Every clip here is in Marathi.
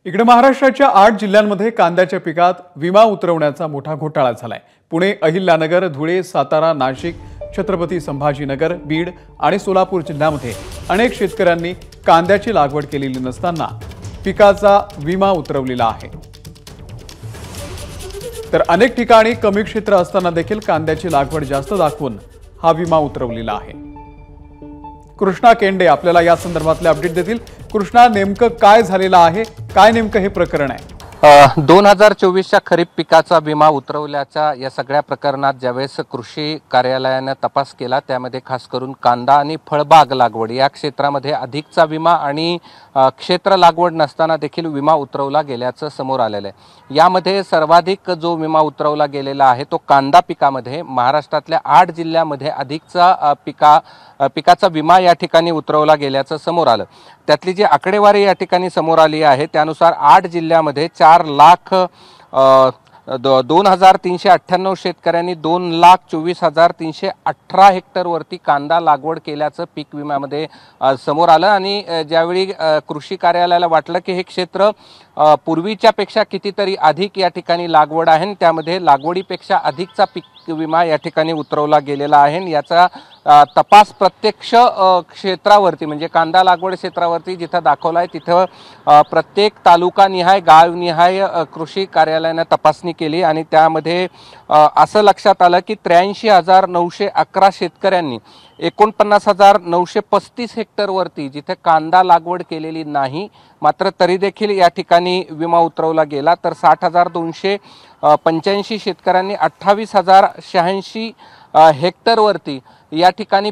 इकडे महाराष्ट्राच्या 8 जिल्ह्यांमध्ये कांद्याच्या पिकात विमा उतरवण्याचा मोठा घोटाळा झालाय। पुणे, अहिल्यानगर, धुळे, सातारा, नाशिक, छत्रपती संभाजीनगर, बीड आणि सोलापूर जिल्ह्यामध्ये अनेक शेतकऱ्यांनी कांद्याची लागवड केलेली नसताना पिकाचा विमा उतरवलेला आहे। तर अनेक ठिकाणी कमी क्षेत्र असताना देखील कांद्याची लागवड जास्त दाखवून हा विमा उतरवलेला आहे। कृष्णा केंडे आपल्याला या संदर्भातले अपडेट देतील। कृष्णा, नेमकं काय झालेलं आहे, काय नेमकं हे प्रकरण आहे? 2024च्या खरीप पिकाचा विमा उतरवल्याच्या या सगळ्या प्रकरणात ज्यावेळेस कृषी कार्यालयाने तपास केला त्यामध्ये खास करून कांदा आणि फळबाग लागवड या क्षेत्रामध्ये अधिकचा विमा आणि क्षेत्र लागवड नसताना देखील विमा उतरवला गेल्याचं समोर आलेलं आहे। यामध्ये सर्वाधिक जो विमा उतरवला गेलेला आहे तो कांदा पिकामध्ये महाराष्ट्रातल्या 8 जिल्ह्यामध्ये अधिकचा पिकाचा विमा या ठिकाणी उतरवला गेल्याचं समोर आलं। त्यातली जी आकडेवारी या ठिकाणी समोर आली आहे त्यानुसार 8 जिल्ह्यामध्ये 4,02,398 शेतकऱ्यांनी 2,24,318 हेक्टरवरती कांदा लागवड केल्याचं पीक विम्यामध्ये समोर आलं। आणि ज्यावेळी कृषी कार्यालयाला वाटलं की हे क्षेत्र पूर्वीच्या पेक्षा कितीतरी अधिक या ठिकाणी लागवड आहे, त्यामध्ये लागवडीपेक्षा अधिकचा पीक विमा या ठिकाणी उतरवला गेलेला आहे। याचा तपास प्रत्यक्ष क्षेत्रावरती म्हणजे कांदा लागवड क्षेत्रावरती जिथं दाखवला आहे तिथं प्रत्येक तालुकानिहाय गावनिहाय कृषी कार्यालयाने तपासणी केली आणि त्यामध्ये असं लक्षात आलं की 83,911 शेतकऱ्यांनी 49,935 हेक्टरवरती जिथे कांदा लागवड केलेली नाही मात्र तरी देखील या ठिकाणी विमा उतरवला गेला। तर 60,285 शेतकऱ्यांनी 28,086 हेक्टरवरती या ठिकाणी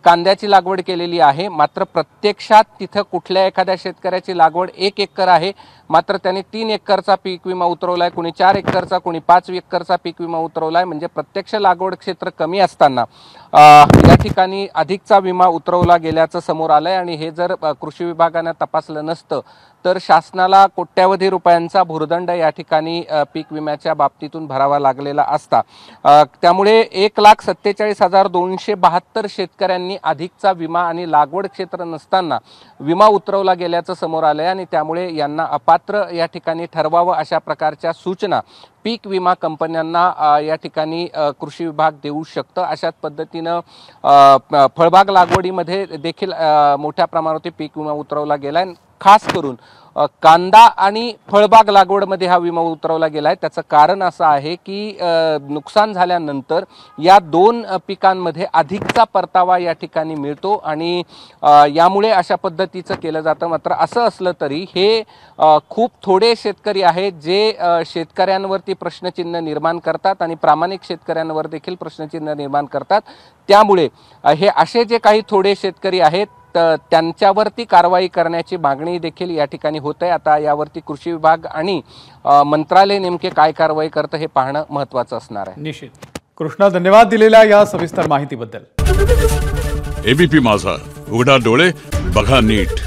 कांद्याची लागवड केलेली आहे। मात्र प्रत्यक्षात तिथं कुठल्या एखाद्या शेतकऱ्याची लागवड 1 एकर आहे मात्र त्यांनी 3 एकरचा पीक विमा उतरवलाय, कोणी 4 एकरचा, कोणी 5 एकरचा पीक विमा उतरवलाय। म्हणजे प्रत्यक्ष लागवड क्षेत्र कमी असताना या ठिकाणी अधिकचा विमा उतरवला गेल्याचं समोर आलंय। आणि हे जर कृषी विभागाने तपासलं नसतं तर शासनाला कोट्यावधी रुपयांचा भुर्दंड या ठिकाणी पीक विम्याच्या बाबतीतून भरावा लागलेला असता। त्यामुळे 1,47,272 शेतकऱ्यांनी अधिकचा विमा आणि लागवड क्षेत्र नसताना विमा उतरवला गेल्याचं समोर आलंय आणि त्यामुळे यांना अपात्र या ठिकाणी ठरवावं अशा प्रकारच्या सूचना पीक विमा कंपन्यांना या ठिकाणी कृषी विभाग देऊ शकतं। अशाच पद्धतीनं फळबाग लागवडीमध्ये देखील मोठ्या प्रमाणात पीक विमा उतरवला गेलाय। खास करून कांदा आणि फळबाग लागवडमध्ये हा विमा उतरवला गेलाय। त्याचं कारण असं आहे की नुकसान झाल्यानंतर या 2 पिकांमध्ये अधिकचा परतावा या ठिकाणी मिळतो आणि यामुळे अशा पद्धतीचं केलं जातं। मात्र असं असलं तरी हे खूप थोडे शेतकरी आहेत जे शेतकऱ्यांवरती प्रश्नचिन्ह निर्माण करतात आणि प्रामाणिक शेतकऱ्यांवर देखील प्रश्नचिन्ह निर्माण करतात। त्यामुळे हे असे जे काही थोडे शेतकरी आहेत त्यांच्यावरती कारवाई करण्याची मागणी देखील या ठिकाणी होत आहे। आता यावरती कृषी विभाग आणि मंत्रालय नेमके काय कारवाई करतं हे पाहणं महत्त्वाचं असणार आहे। निश्चित। कृष्णा, धन्यवाद दिलेल्या या सविस्तर माहितीबद्दल। एबीपी माझा, उघडा डोळे बघा नीट।